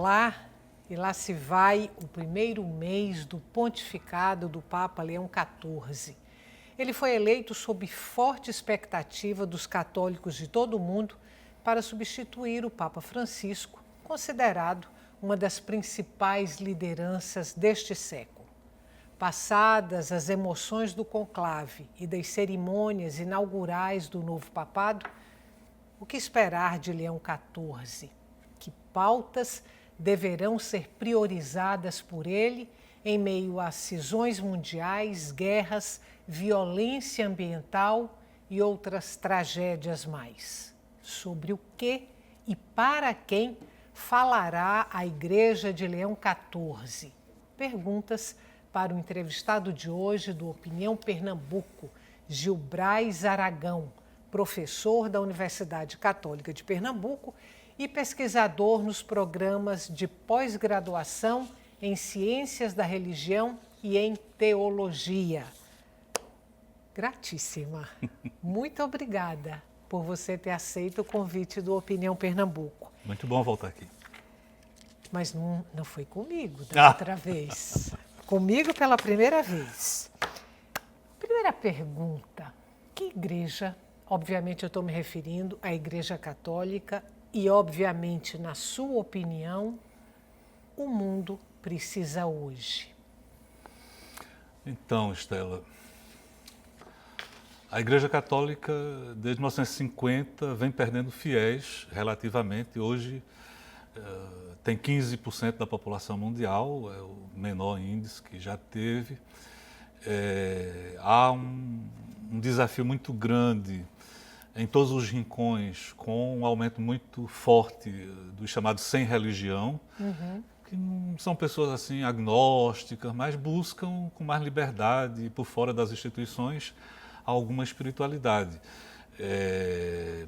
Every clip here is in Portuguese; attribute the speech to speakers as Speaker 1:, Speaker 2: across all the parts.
Speaker 1: lá, e lá se vai o primeiro mês do pontificado do Papa Leão XIV. Ele foi eleito sob forte expectativa dos católicos de todo o mundo para substituir o Papa Francisco, considerado uma das principais lideranças deste século. Passadas as emoções do conclave e das cerimônias inaugurais do novo papado, o que esperar de Leão XIV? Que pautas deverão ser priorizadas por ele em meio a cisões mundiais, guerras, violência ambiental e outras tragédias mais? Sobre o que e para quem falará a Igreja de Leão XIV? Perguntas para o entrevistado de hoje do Opinião Pernambuco, Gilbrais Aragão, professor da Universidade Católica de Pernambuco e pesquisador nos programas de pós-graduação em Ciências da Religião e em Teologia. Gratíssima. Muito obrigada por você ter aceito o convite do Opinião Pernambuco.
Speaker 2: Muito bom voltar aqui.
Speaker 1: Mas não foi comigo da outra vez. Comigo pela primeira vez. Primeira pergunta. Que igreja, obviamente eu estou me referindo à Igreja Católica e, obviamente, na sua opinião, o mundo precisa hoje?
Speaker 2: Então, Estela, a Igreja Católica, desde 1950, vem perdendo fiéis relativamente. Hoje tem 15% da população mundial, é o menor índice que já teve. Há um desafio muito grande em todos os rincões, com um aumento muito forte dos chamados sem religião, que não são pessoas assim agnósticas, mas buscam com mais liberdade, por fora das instituições, alguma espiritualidade.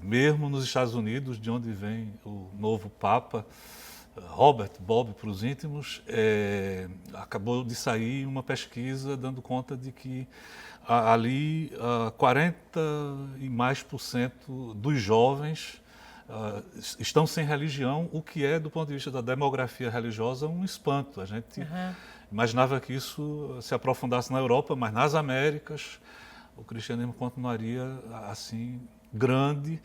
Speaker 2: Mesmo nos Estados Unidos, de onde vem o novo Papa, Robert Bob para os íntimos, acabou de sair uma pesquisa dando conta de que ali 40% e mais dos jovens estão sem religião, o que é, do ponto de vista da demografia religiosa, um espanto. A gente imaginava que isso se aprofundasse na Europa, mas nas Américas o cristianismo continuaria assim grande,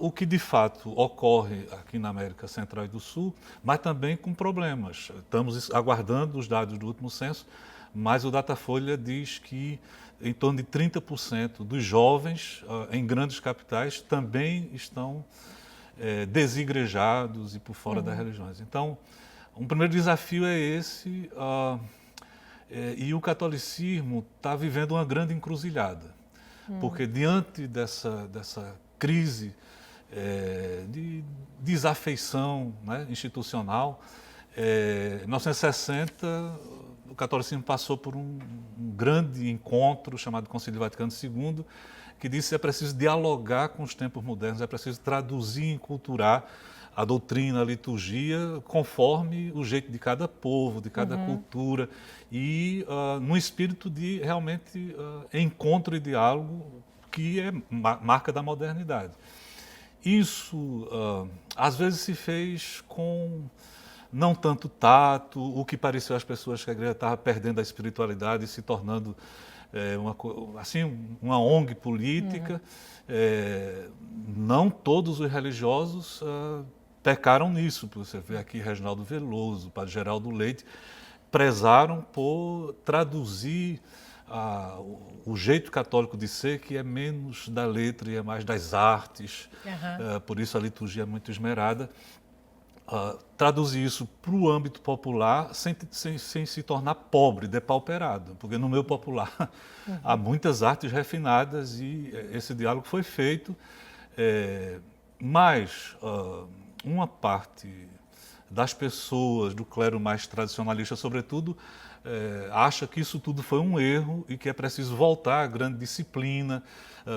Speaker 2: o que de fato ocorre aqui na América Central e do Sul, mas também com problemas. Estamos aguardando os dados do último censo, mas o Datafolha diz que em torno de 30% dos jovens em grandes capitais também estão desigrejados e por fora das religiões. Então, um primeiro desafio é esse, e o catolicismo está vivendo uma grande encruzilhada, porque diante dessa crise de desafeição, né, institucional, em 1960 o catolicismo passou por um grande encontro chamado Concílio Vaticano II, que disse que é preciso dialogar com os tempos modernos, é preciso traduzir e enculturar a doutrina, a liturgia, conforme o jeito de cada povo, de cada cultura, e no espírito de realmente encontro e diálogo, que é marca da modernidade. Isso, às vezes, se fez com não tanto tato, o que pareceu às pessoas que a igreja estava perdendo a espiritualidade e se tornando uma ONG política. Não todos os religiosos pecaram nisso. Você vê aqui Reginaldo Veloso, o padre Geraldo Leite, prezaram por traduzir o jeito católico de ser, que é menos da letra e é mais das artes, por isso a liturgia é muito esmerada. Traduzir isso para o âmbito popular sem se tornar pobre, depauperado, porque no meio popular há muitas artes refinadas e esse diálogo foi feito, mas uma parte das pessoas do clero mais tradicionalista, sobretudo, acha que isso tudo foi um erro e que é preciso voltar à grande disciplina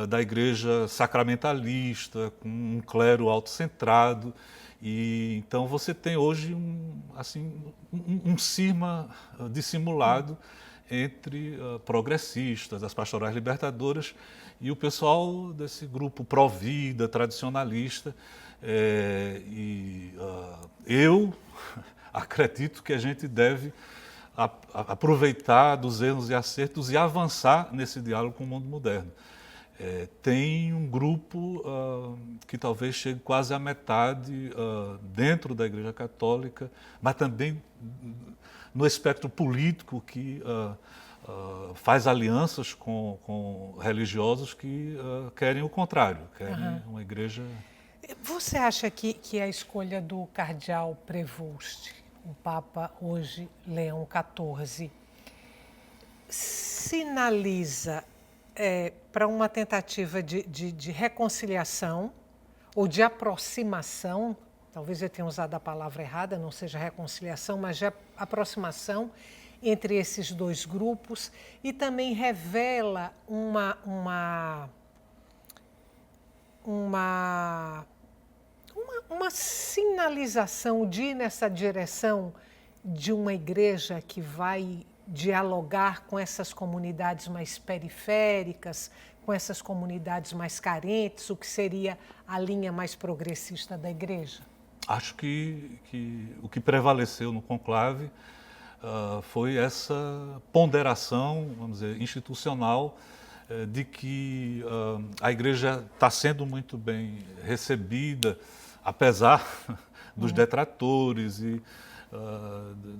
Speaker 2: da igreja sacramentalista, com um clero autocentrado. E então você tem hoje um cisma dissimulado entre progressistas, as pastorais libertadoras e o pessoal desse grupo pró-vida, tradicionalista. Eu acredito que a gente deve aproveitar dos erros e acertos e avançar nesse diálogo com o mundo moderno. Tem um grupo que talvez chegue quase à metade dentro da Igreja Católica, mas também no espectro político que faz alianças com religiosos que querem o contrário, querem uma igreja...
Speaker 1: Você acha que a escolha do cardeal Prevost, o Papa hoje Leão XIV, sinaliza para uma tentativa de reconciliação ou de aproximação, talvez eu tenha usado a palavra errada, não seja reconciliação, mas de aproximação entre esses dois grupos, e também revela uma sinalização de ir nessa direção de uma igreja que vai dialogar com essas comunidades mais periféricas, com essas comunidades mais carentes, o que seria a linha mais progressista da igreja?
Speaker 2: Acho que o que prevaleceu no conclave foi essa ponderação, vamos dizer, institucional, de que a igreja está sendo muito bem recebida, apesar dos detratores e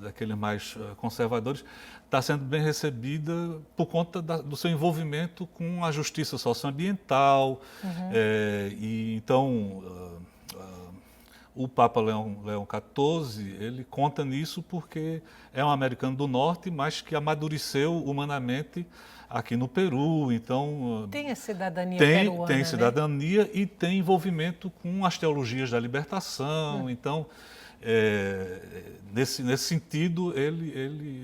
Speaker 2: daqueles mais conservadores, está sendo bem recebida por conta do seu envolvimento com a justiça socioambiental. E então, o Papa Leão XIV, ele conta nisso porque é um americano do norte, mas que amadureceu humanamente aqui no Peru. Então,
Speaker 1: tem a cidadania peruana,
Speaker 2: tem cidadania,
Speaker 1: né?
Speaker 2: E tem envolvimento com as teologias da libertação. Então, nesse sentido,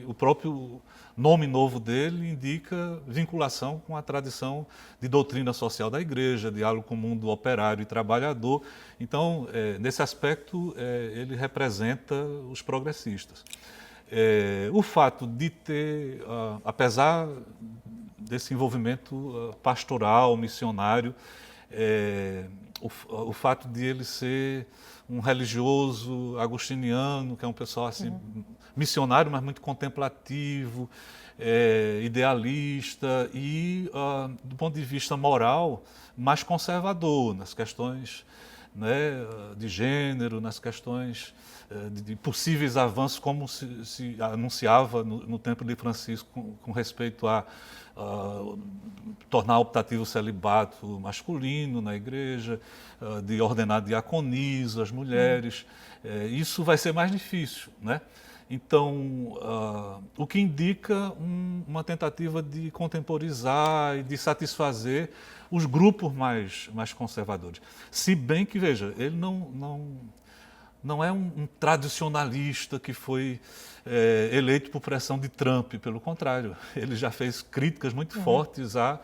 Speaker 2: o próprio nome novo dele indica vinculação com a tradição de doutrina social da igreja, diálogo com o mundo operário e trabalhador. Então, nesse aspecto, ele representa os progressistas. O fato de ter, apesar desse envolvimento pastoral, missionário, o fato de ele ser um religioso agostiniano, que é um pessoal assim, missionário, mas muito contemplativo, idealista e, do ponto de vista moral, mais conservador nas questões, né, de gênero, nas questões de possíveis avanços, como se anunciava no tempo de Francisco com respeito a tornar optativo o celibato masculino na igreja, de ordenar diaconisas às mulheres. Isso vai ser mais difícil, né? Então, o que indica uma tentativa de contemporizar e de satisfazer os grupos mais conservadores. Se bem que, veja, ele não é um tradicionalista que foi eleito por pressão de Trump, pelo contrário, ele já fez críticas muito fortes à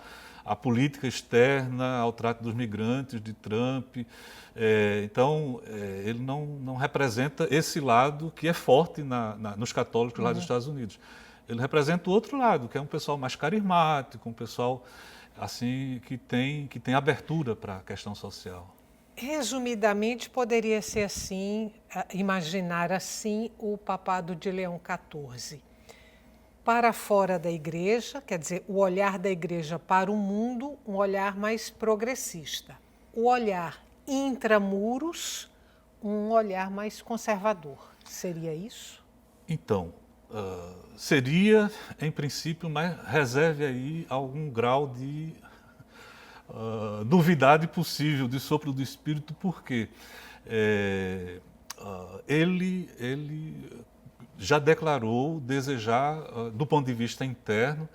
Speaker 2: política externa, ao trato dos migrantes de Trump. Então, ele não representa esse lado que é forte nos católicos lá dos Estados Unidos. Ele representa o outro lado, que é um pessoal mais carismático, um pessoal assim que tem abertura para a questão social.
Speaker 1: Resumidamente, poderia ser assim, imaginar assim o papado de Leão XIV. Para fora da igreja, quer dizer, o olhar da igreja para o mundo, um olhar mais progressista. O olhar intramuros, um olhar mais conservador. Seria isso?
Speaker 2: Então, seria, em princípio, mas reserve aí algum grau de novidade possível, de sopro do Espírito, porque ele já declarou desejar, do ponto de vista interno,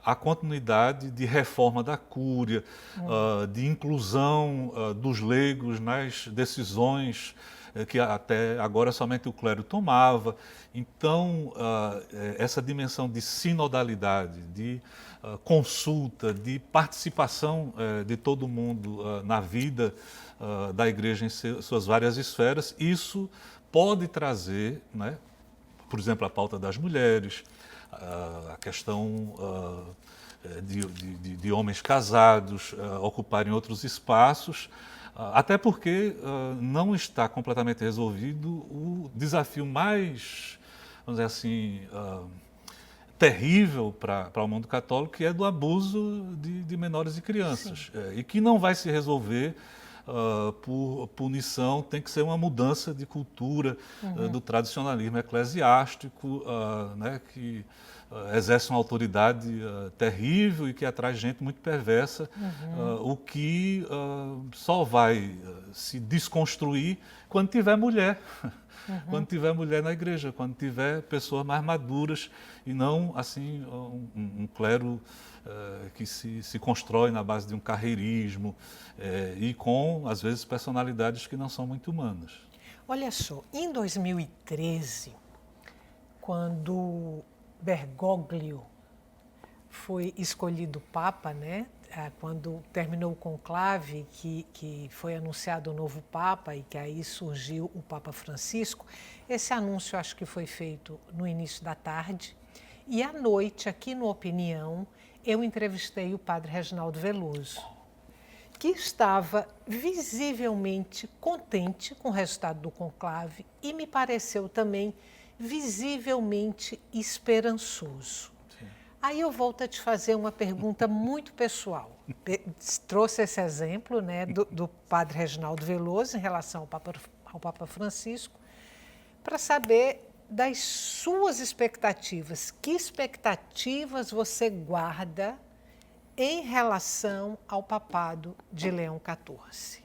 Speaker 2: a continuidade de reforma da cúria, de inclusão dos leigos nas decisões que até agora somente o clero tomava. Então, essa dimensão de sinodalidade, de consulta, de participação de todo mundo na vida da igreja em suas várias esferas, isso pode trazer, né, por exemplo, a pauta das mulheres, a questão de homens casados ocuparem outros espaços, até porque não está completamente resolvido o desafio mais, vamos dizer assim, terrível para o mundo católico, que é do abuso de menores e crianças, e que não vai se resolver por punição. Tem que ser uma mudança de cultura do tradicionalismo eclesiástico, né, que exerce uma autoridade terrível e que atrai gente muito perversa, o que só vai se desconstruir quando tiver mulher. Quando tiver mulher na igreja, quando tiver pessoas mais maduras e não assim um clero que se constrói na base de um carreirismo e com, às vezes, personalidades que não são muito humanas.
Speaker 1: Olha só, em 2013, quando Bergoglio foi escolhido Papa, né? Quando terminou o conclave, que foi anunciado o novo Papa e que aí surgiu o Papa Francisco, esse anúncio acho que foi feito no início da tarde. E à noite, aqui no Opinião, eu entrevistei o padre Reginaldo Veloso, que estava visivelmente contente com o resultado do conclave e me pareceu também visivelmente esperançoso. Aí eu volto a te fazer uma pergunta muito pessoal. Trouxe esse exemplo, né, do padre Reginaldo Veloso em relação ao Papa Francisco, para saber das suas expectativas. Que expectativas você guarda em relação ao papado de Leão XIV?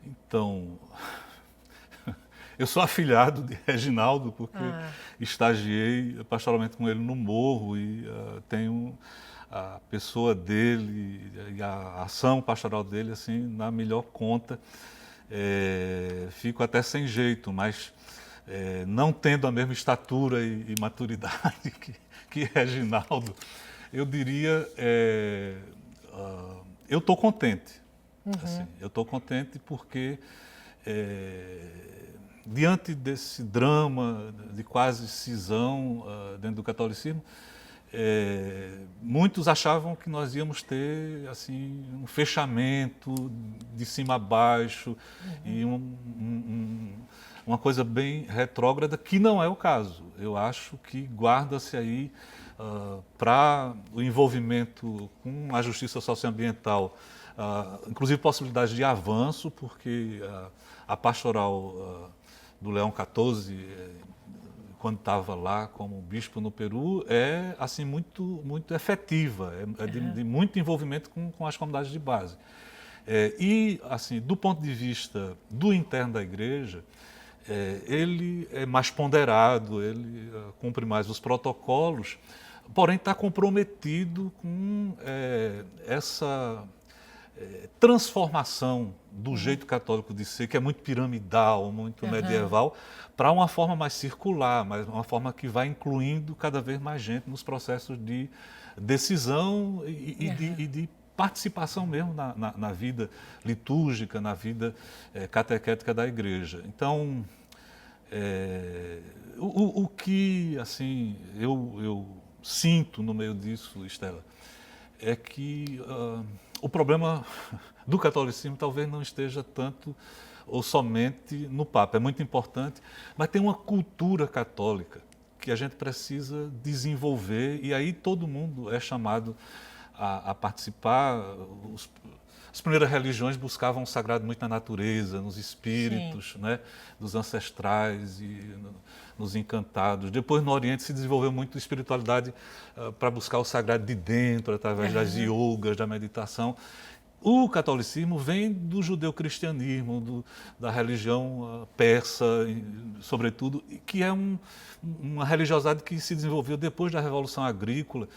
Speaker 2: Então, eu sou afilhado de Reginaldo porque estagiei pastoralmente com ele no Morro e tenho a pessoa dele e a ação pastoral dele assim na melhor conta. Fico até sem jeito, mas não tendo a mesma estatura e maturidade que Reginaldo, eu diria, eu estou contente. Assim, eu estou contente porque diante desse drama de quase cisão dentro do catolicismo, muitos achavam que nós íamos ter assim um fechamento de cima a baixo e uma coisa bem retrógrada, que não é o caso. Eu acho que guarda-se aí para o envolvimento com a justiça socioambiental, inclusive possibilidades de avanço, porque a pastoral do Leão XIV, quando estava lá como bispo no Peru, é assim muito efetiva, de muito envolvimento com as comunidades de base. E assim, do ponto de vista do interno da igreja, ele é mais ponderado, ele cumpre mais os protocolos, porém está comprometido com essa transformação do jeito católico de ser, que é muito piramidal, muito medieval, para uma forma mais circular, mas uma forma que vai incluindo cada vez mais gente nos processos de decisão e de participação mesmo na vida litúrgica, na vida catequética da igreja. Então, o que assim eu sinto no meio disso, Estela, é que o problema do catolicismo talvez não esteja tanto ou somente no Papa. É muito importante, mas tem uma cultura católica que a gente precisa desenvolver e aí todo mundo é chamado a participar. As primeiras religiões buscavam o sagrado muito na natureza, nos espíritos, né, dos ancestrais e nos encantados. Depois, no Oriente, se desenvolveu muito a espiritualidade para buscar o sagrado de dentro, através das yogas, da meditação. O catolicismo vem do judeu-cristianismo, da religião persa, sobretudo, que é uma religiosidade que se desenvolveu depois da Revolução Agrícola,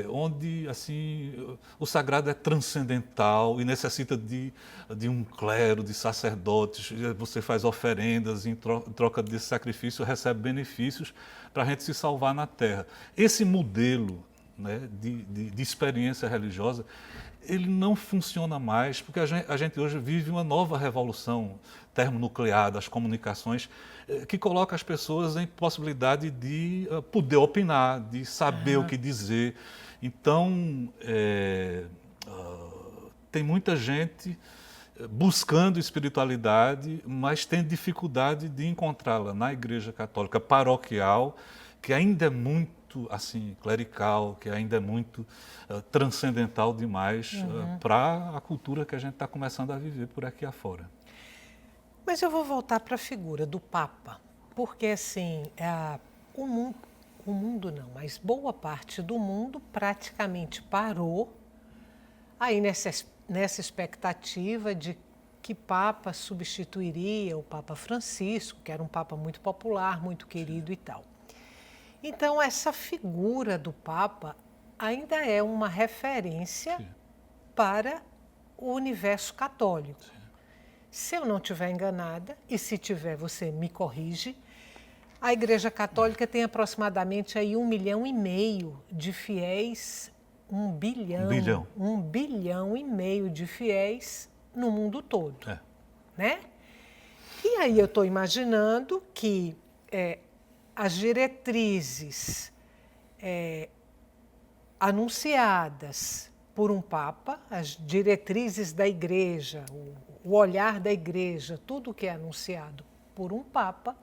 Speaker 2: onde assim o sagrado é transcendental e necessita de um clero, de sacerdotes. Você faz oferendas, em troca desse sacrifício recebe benefícios para a gente se salvar na terra. Esse modelo né, de experiência religiosa, ele não funciona mais, porque a gente hoje vive uma nova revolução termonuclear das comunicações, que coloca as pessoas em possibilidade de poder opinar, de saber o que dizer. Então, tem muita gente buscando espiritualidade, mas tem dificuldade de encontrá-la na Igreja Católica paroquial, que ainda é muito assim clerical, que ainda é muito transcendental demais para a cultura que a gente está começando a viver por aqui afora.
Speaker 1: Mas eu vou voltar para a figura do Papa, porque assim, o mundo não, mas boa parte do mundo praticamente parou aí nessa expectativa de que Papa substituiria o Papa Francisco, que era um Papa muito popular, muito querido e tal. Então, essa figura do Papa ainda é uma referência para o universo católico. Se eu não estiver enganada, e se tiver, você me corrige, a Igreja Católica tem aproximadamente aí 1,5 milhão de fiéis, 1 bilhão, 1,5 bilhão de fiéis no mundo todo, né? E aí eu estou imaginando que as diretrizes anunciadas por um Papa, as diretrizes da Igreja, o olhar da Igreja, tudo que é anunciado por um Papa,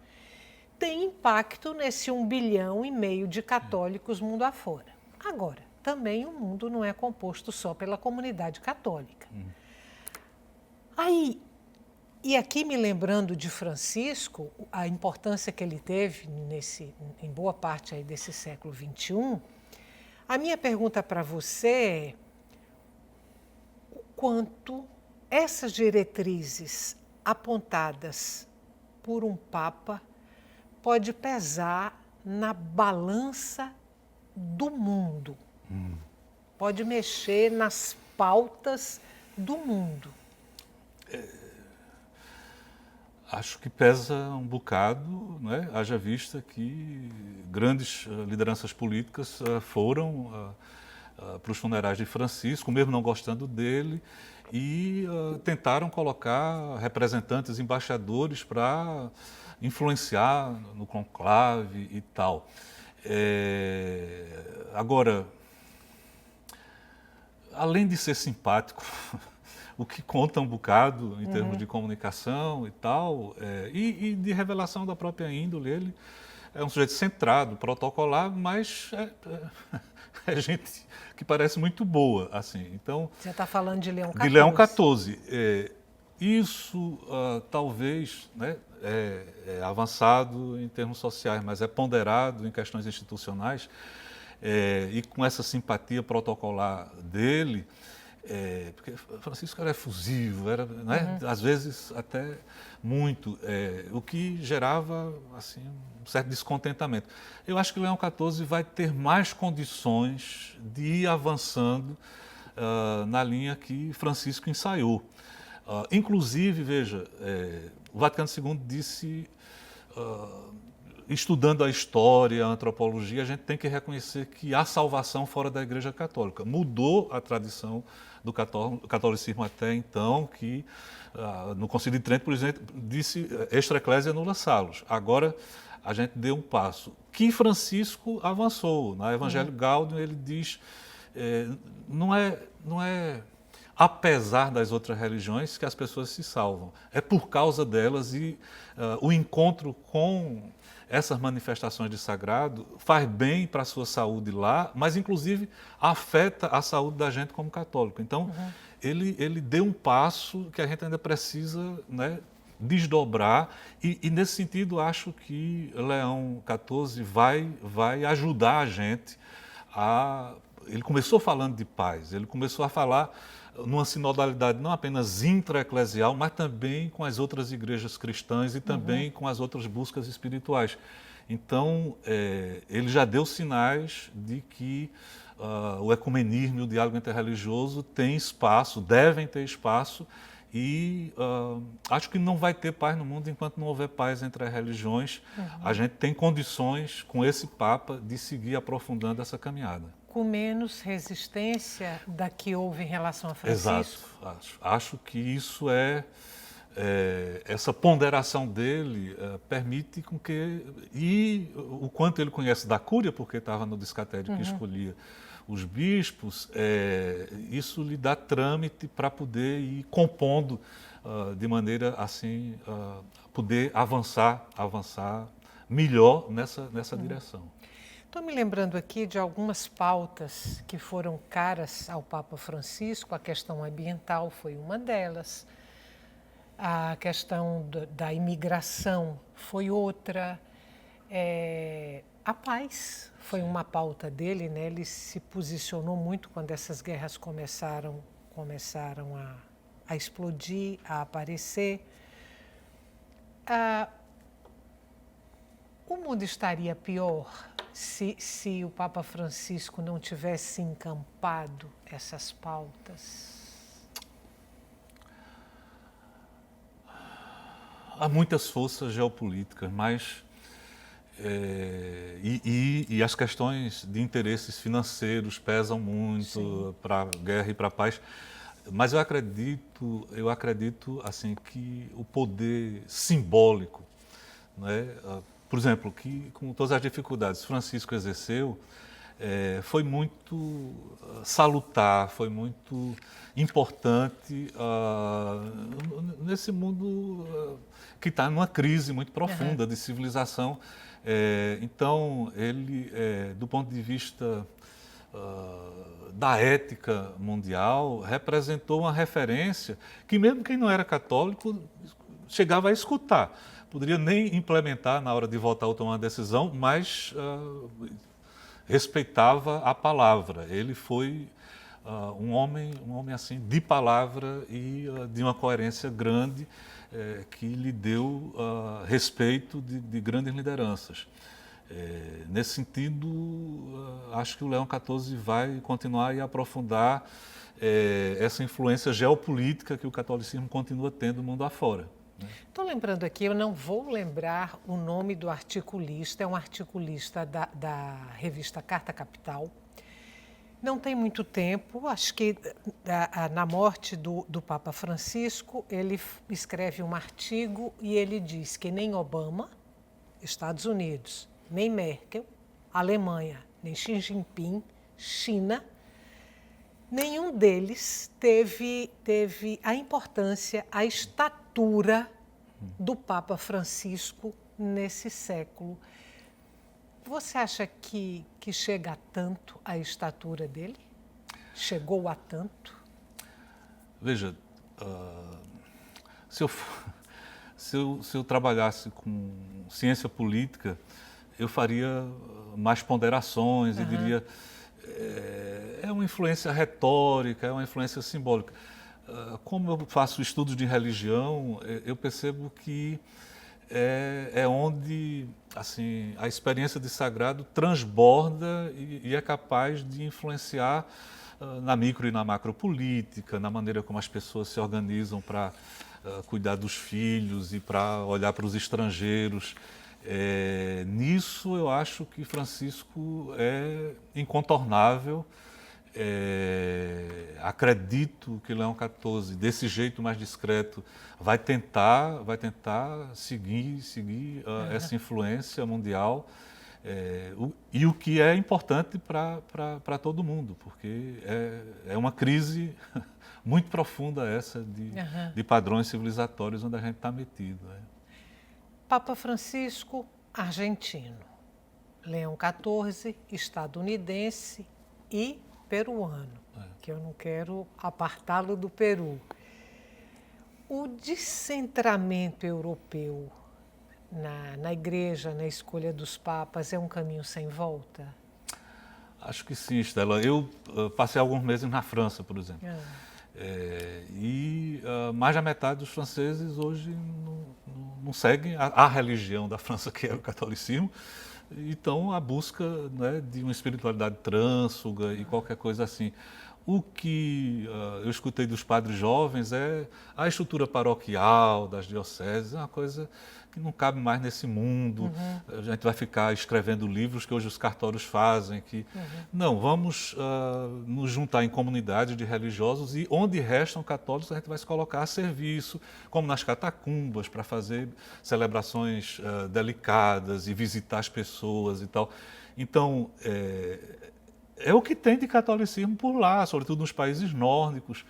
Speaker 1: tem impacto nesse 1,5 bilhão de católicos mundo afora. Agora, também o mundo não é composto só pela comunidade católica. Aí, e aqui me lembrando de Francisco, a importância que ele teve em boa parte aí desse século XXI, a minha pergunta para você é o quanto essas diretrizes apontadas por um Papa pode pesar na balança do mundo, pode mexer nas pautas do mundo.
Speaker 2: Acho que pesa um bocado, né? Haja vista que grandes lideranças políticas foram para os funerais de Francisco, mesmo não gostando dele, e tentaram colocar representantes, embaixadores para influenciar no conclave e tal. Agora, além de ser simpático, o que conta um bocado em termos de comunicação e tal, e de revelação da própria índole, ele é um sujeito centrado, protocolar, mas é gente que parece muito boa, assim. Então,
Speaker 1: você está falando de Leão XIV.
Speaker 2: De Leão XIV. Isso talvez, né, é avançado em termos sociais, mas é ponderado em questões institucionais, e com essa simpatia protocolar dele, porque Francisco era efusivo, era, né, às vezes até muito, o que gerava assim, um certo descontentamento. Eu acho que Leão XIV vai ter mais condições de ir avançando na linha que Francisco ensaiou. Inclusive, veja, o Vaticano II disse, estudando a história, a antropologia, a gente tem que reconhecer que há salvação fora da Igreja Católica. Mudou a tradição do catolicismo até então, que no Concílio de Trento, por exemplo, disse extra ecclesia nulla salus. Agora a gente deu um passo. Que Francisco avançou. Na Evangelho Gaudium ele diz, não é apesar das outras religiões que as pessoas se salvam. É por causa delas e o encontro com essas manifestações de sagrado faz bem para a sua saúde lá, mas inclusive afeta a saúde da gente como católico. Então, ele deu um passo que a gente ainda precisa, né, desdobrar e nesse sentido acho que Leão XIV vai ajudar a gente a... Ele começou falando de paz, ele começou a falar numa sinodalidade não apenas intra-eclesial, mas também com as outras igrejas cristãs e também com as outras buscas espirituais. Então, ele já deu sinais de que o ecumenismo e o diálogo interreligioso tem espaço, devem ter espaço, e acho que não vai ter paz no mundo enquanto não houver paz entre as religiões. A gente tem condições, com esse Papa, de seguir aprofundando essa caminhada.
Speaker 1: com menos resistência da que houve em relação a Francisco?
Speaker 2: Exato, acho que isso essa ponderação dele permite com que, e o quanto ele conhece da Cúria, porque estava no Descatério que escolhia os bispos, isso lhe dá trâmite para poder ir compondo de maneira assim, poder avançar melhor nessa direção.
Speaker 1: Estou me lembrando aqui de algumas pautas que foram caras ao Papa Francisco. A questão ambiental foi uma delas, a questão da imigração foi outra, a paz foi uma pauta dele, né? Ele se posicionou muito quando essas guerras começaram a explodir, a aparecer. O mundo estaria pior se o Papa Francisco não tivesse encampado essas pautas?
Speaker 2: Há muitas forças geopolíticas, mas e as questões de interesses financeiros pesam muito para a guerra e para a paz. Mas eu acredito assim que o poder simbólico, né, por exemplo, que com todas as dificuldades Francisco exerceu, foi muito salutar, foi muito importante nesse mundo que está numa crise muito profunda de civilização. Então, ele, do ponto de vista da ética mundial, representou uma referência que mesmo quem não era católico chegava a escutar. Poderia nem implementar na hora de votar ou tomar uma decisão, mas respeitava a palavra. Ele foi um homem assim de palavra e de uma coerência grande que lhe deu respeito de grandes lideranças. Nesse sentido, acho que o Leão XIV vai continuar e aprofundar essa influência geopolítica que o catolicismo continua tendo no mundo afora.
Speaker 1: Estou lembrando aqui, eu não vou lembrar o nome do articulista, é um articulista da revista Carta Capital. Não tem muito tempo, acho que na morte do Papa Francisco, ele escreve um artigo e ele diz que nem Obama, Estados Unidos, nem Merkel, Alemanha, nem Xi Jinping, China, nenhum deles teve a importância, a estatura do Papa Francisco nesse século. Você acha que chega a tanto a estatura dele? Chegou a tanto?
Speaker 2: Veja, se eu trabalhasse com ciência política, eu faria mais ponderações e diria é uma influência retórica, é uma influência simbólica. Como eu faço estudos de religião, eu percebo que é onde assim, a experiência de sagrado transborda e é capaz de influenciar na micro e na macropolítica, na maneira como as pessoas se organizam para cuidar dos filhos e para olhar para os estrangeiros. Nisso eu acho que Francisco é incontornável. Acredito que Leão XIV, desse jeito mais discreto, vai tentar seguir essa influência mundial, e o que é importante para todo mundo, porque é uma crise muito profunda essa de padrões civilizatórios onde a gente está metido.
Speaker 1: Papa Francisco, argentino. Leão XIV, estadunidense e peruano, que eu não quero apartá-lo do Peru. O descentramento europeu na igreja, na escolha dos papas, é um caminho sem volta?
Speaker 2: Acho que sim, Estela. Eu passei alguns meses na França, por exemplo. E mais da metade dos franceses hoje não seguem a religião da França, que é o catolicismo. Então, a busca, né, de uma espiritualidade trânsfuga e qualquer coisa assim. O que eu escutei dos padres jovens é a estrutura paroquial das dioceses, é uma coisa que não cabe mais nesse mundo. A gente vai ficar escrevendo livros que hoje os cartórios fazem. Não, vamos nos juntar em comunidades de religiosos e onde restam católicos a gente vai se colocar a serviço, como nas catacumbas, para fazer celebrações delicadas e visitar as pessoas e tal. Então, é o que tem de catolicismo por lá, sobretudo nos países nórdicos,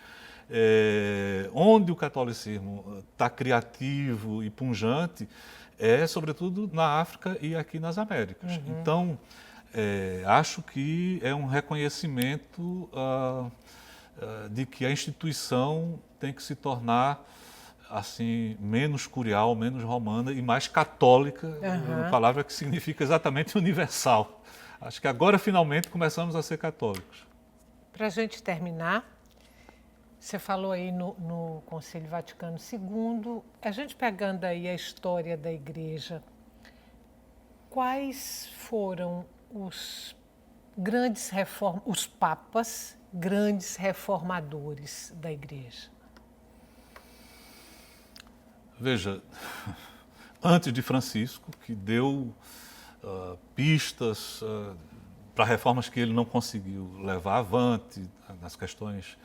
Speaker 2: onde o catolicismo está criativo e pujante, sobretudo na África e aqui nas Américas. Então, acho que é um reconhecimento de que a instituição tem que se tornar assim menos curial, menos romana e mais católica, uma palavra que significa exatamente universal. Acho que agora, finalmente, começamos a ser católicos.
Speaker 1: Para a gente terminar, você falou aí no Concílio Vaticano II, a gente pegando aí a história da Igreja, quais foram os papas grandes reformadores da Igreja?
Speaker 2: Veja, antes de Francisco, que deu pistas para reformas que ele não conseguiu levar avante, nas questões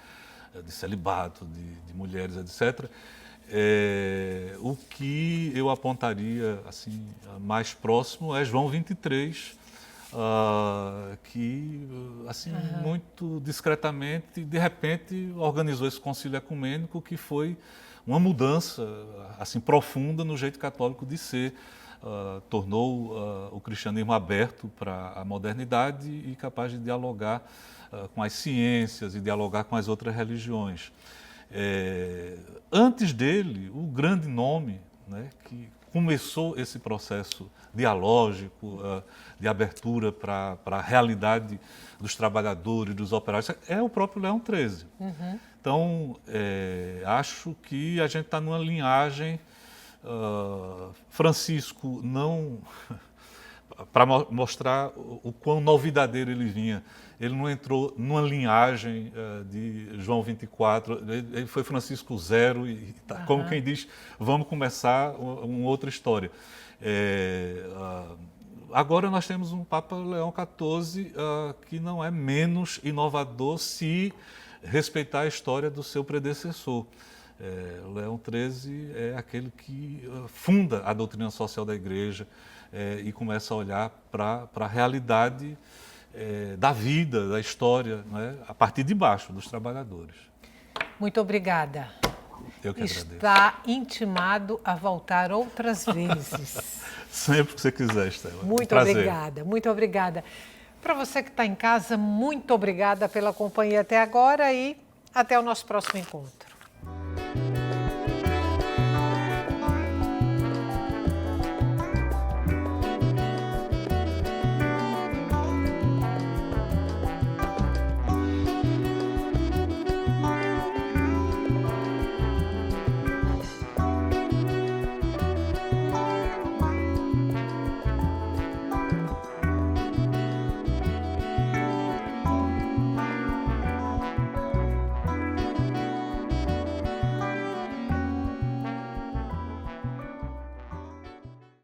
Speaker 2: de celibato, de mulheres, etc. O que eu apontaria assim, mais próximo é João 23, que assim, muito discretamente, de repente, organizou esse concílio ecumênico que foi uma mudança assim, profunda no jeito católico de ser. Tornou o cristianismo aberto para a modernidade e capaz de dialogar com as ciências e dialogar com as outras religiões. Antes dele, o grande nome, né, que começou esse processo dialógico, de abertura para a realidade dos trabalhadores, dos operários, é o próprio Leão XIII. Então, acho que a gente está numa linhagem. Francisco não, para mostrar o quão novidadeiro ele vinha, ele não entrou numa linhagem de João 24, ele foi Francisco zero e como quem diz, vamos começar uma outra história. Agora nós temos um Papa Leão XIV que não é menos inovador se respeitar a história do seu predecessor. Leão XIII é aquele que funda a doutrina social da Igreja e começa a olhar para a realidade da vida, da história, né, a partir de baixo, dos trabalhadores.
Speaker 1: Muito obrigada.
Speaker 2: Eu que agradeço.
Speaker 1: Está intimado a voltar outras vezes.
Speaker 2: Sempre que você quiser, Estela.
Speaker 1: Muito obrigada, muito obrigada. Para você que está em casa, muito obrigada pela companhia até agora e até o nosso próximo encontro.